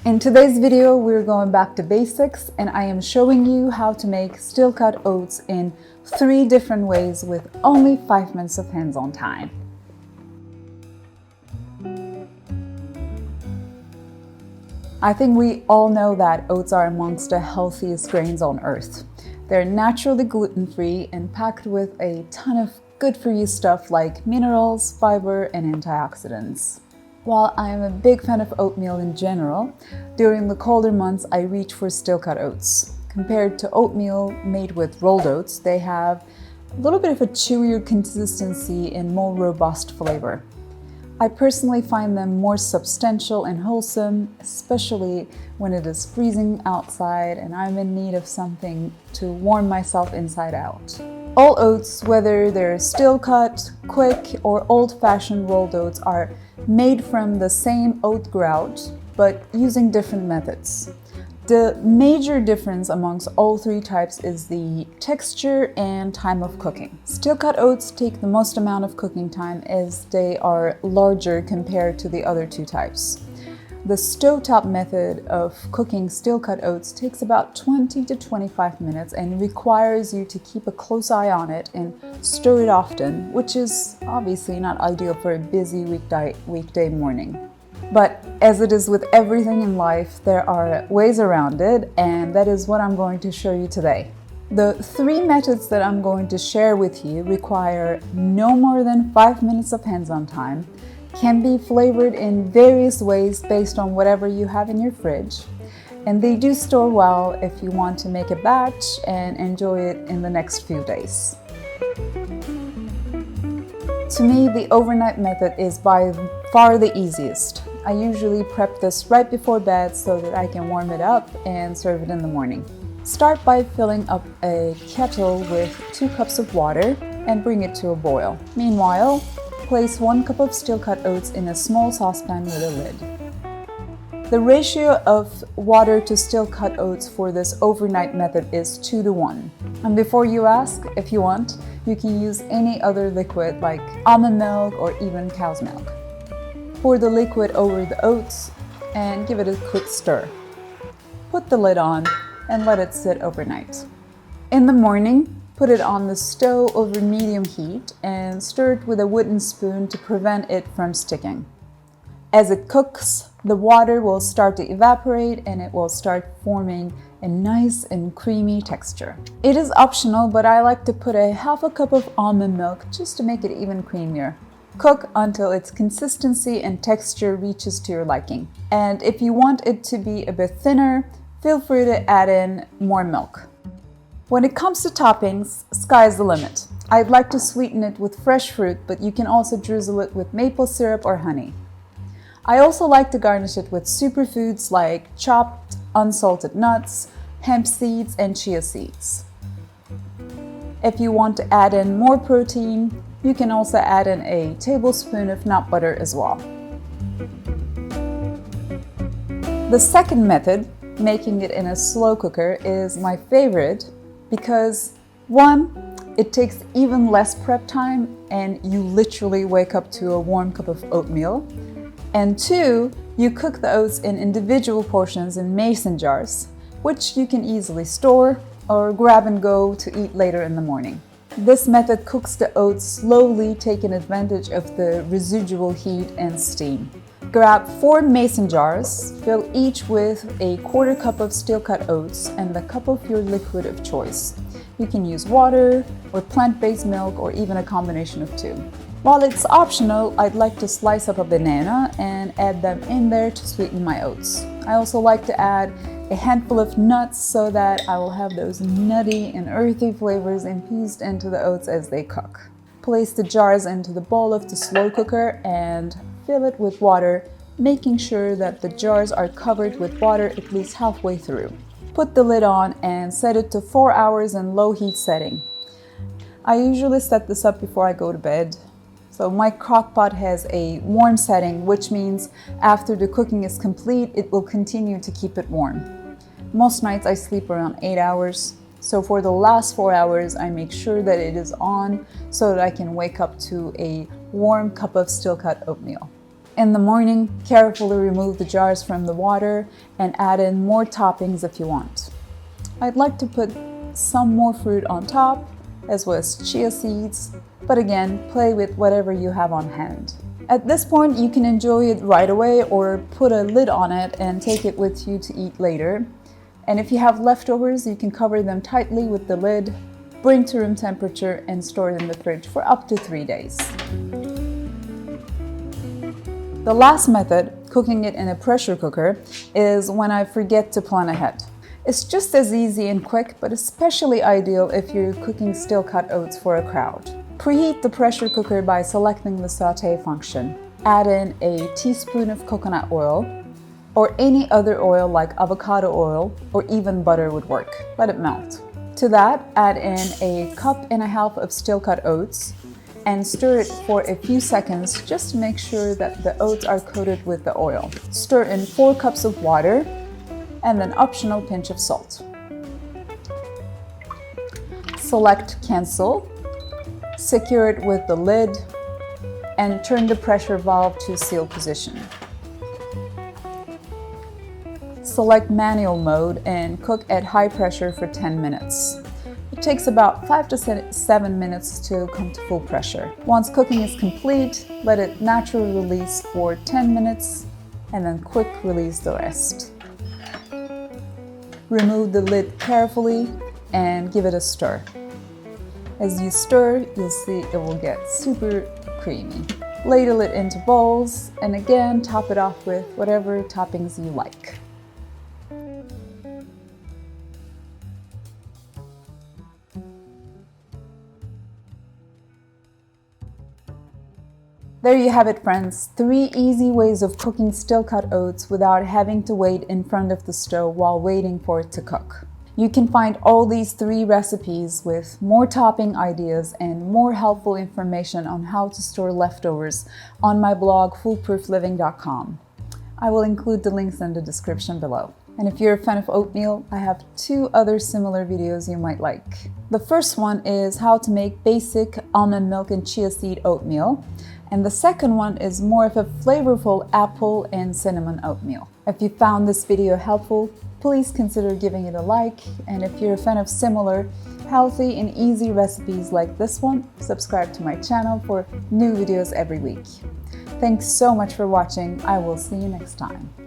In today's video, we're going back to basics and I am showing you how to make steel-cut oats in 3 different ways with only 5 minutes of hands-on time. I think we all know that oats are amongst the healthiest grains on earth. They're naturally gluten-free and packed with a ton of good-for-you stuff like minerals, fiber, and antioxidants. While I am a big fan of oatmeal in general, during the colder months I reach for steel-cut oats. Compared to oatmeal made with rolled oats, they have a little bit of a chewier consistency and more robust flavor. I personally find them more substantial and wholesome, especially when it is freezing outside and I'm in need of something to warm myself inside out. All oats, whether they're steel-cut, quick, or old-fashioned rolled oats, are made from the same oat grout, but using different methods. The major difference amongst all 3 types is the texture and time of cooking. Steel-cut oats take the most amount of cooking time as they are larger compared to the other 2 types. The stovetop method of cooking steel-cut oats takes about 20 to 25 minutes and requires you to keep a close eye on it and stir it often, which is obviously not ideal for a busy weekday morning. But as it is with everything in life, there are ways around it, and that is what I'm going to show you today. The 3 methods that I'm going to share with you require no more than 5 minutes of hands-on time, can be flavored in various ways based on whatever you have in your fridge, and they do store well if you want to make a batch and enjoy it in the next few days. To me, the overnight method is by far the easiest. I usually prep this right before bed so that I can warm it up and serve it in the morning. Start by filling up a kettle with 2 cups of water and bring it to a boil. Meanwhile, place 1 cup of steel-cut oats in a small saucepan with a lid. The ratio of water to steel-cut oats for this overnight method is 2 to 1. And before you ask, if you want, you can use any other liquid like almond milk or even cow's milk. Pour the liquid over the oats and give it a quick stir. Put the lid on and let it sit overnight. In the morning, put it on the stove over medium heat and stir it with a wooden spoon to prevent it from sticking. As it cooks, the water will start to evaporate and it will start forming a nice and creamy texture. It is optional, but I like to put a half a cup of almond milk just to make it even creamier. Cook until its consistency and texture reaches to your liking. And if you want it to be a bit thinner, feel free to add in more milk. When it comes to toppings, sky's the limit. I'd like to sweeten it with fresh fruit, but you can also drizzle it with maple syrup or honey. I also like to garnish it with superfoods like chopped, unsalted nuts, hemp seeds, and chia seeds. If you want to add in more protein, you can also add in a tablespoon of nut butter as well. The second method, making it in a slow cooker, is my favorite because 1, it takes even less prep time and you literally wake up to a warm cup of oatmeal. And 2, you cook the oats in individual portions in mason jars, which you can easily store or grab and go to eat later in the morning. This method cooks the oats slowly, taking advantage of the residual heat and steam. Grab 4 mason jars, fill each with a 1/4 cup of steel-cut oats and the cup of your liquid of choice. You can use water or plant-based milk or even a combination of 2. While it's optional, I'd like to slice up a banana and add them in there to sweeten my oats. I also like to add a handful of nuts so that I will have those nutty and earthy flavors infused into the oats as they cook. Place the jars into the bowl of the slow cooker and fill it with water, making sure that the jars are covered with water at least halfway through. Put the lid on and set it to 4 hours in low heat setting. I usually set this up before I go to bed. So my crock pot has a warm setting, which means after the cooking is complete, it will continue to keep it warm. Most nights I sleep around 8 hours, so for the last 4 hours I make sure that it is on so that I can wake up to a warm cup of steel-cut oatmeal. In the morning, carefully remove the jars from the water and add in more toppings if you want. I'd like to put some more fruit on top, as well as chia seeds, but again, play with whatever you have on hand. At this point, you can enjoy it right away or put a lid on it and take it with you to eat later. And if you have leftovers, you can cover them tightly with the lid, bring to room temperature, and store it in the fridge for up to 3 days. The last method, cooking it in a pressure cooker, is when I forget to plan ahead. It's just as easy and quick, but especially ideal if you're cooking steel-cut oats for a crowd. Preheat the pressure cooker by selecting the sauté function. Add in a teaspoon of coconut oil, or any other oil like avocado oil, or even butter would work. Let it melt. To that, add in a cup and a half of steel-cut oats, and stir it for a few seconds just to make sure that the oats are coated with the oil. Stir in 4 cups of water and an optional pinch of salt. Select cancel, secure it with the lid, and turn the pressure valve to seal position. Select manual mode and cook at high pressure for 10 minutes. It takes about 5 to 7 minutes to come to full pressure. Once cooking is complete, let it naturally release for 10 minutes and then quick release the rest. Remove the lid carefully and give it a stir. As you stir, you'll see it will get super creamy. Ladle it into bowls and again top it off with whatever toppings you like. There you have it, friends. 3 easy ways of cooking steel-cut oats without having to wait in front of the stove while waiting for it to cook. You can find all these 3 recipes with more topping ideas and more helpful information on how to store leftovers on my blog foolproofliving.com. I will include the links in the description below. And if you're a fan of oatmeal, I have 2 other similar videos you might like. The first one is how to make basic almond milk and chia seed oatmeal. And the second one is more of a flavorful apple and cinnamon oatmeal. If you found this video helpful, please consider giving it a like. And if you're a fan of similar, healthy and easy recipes like this one, subscribe to my channel for new videos every week. Thanks so much for watching. I will see you next time.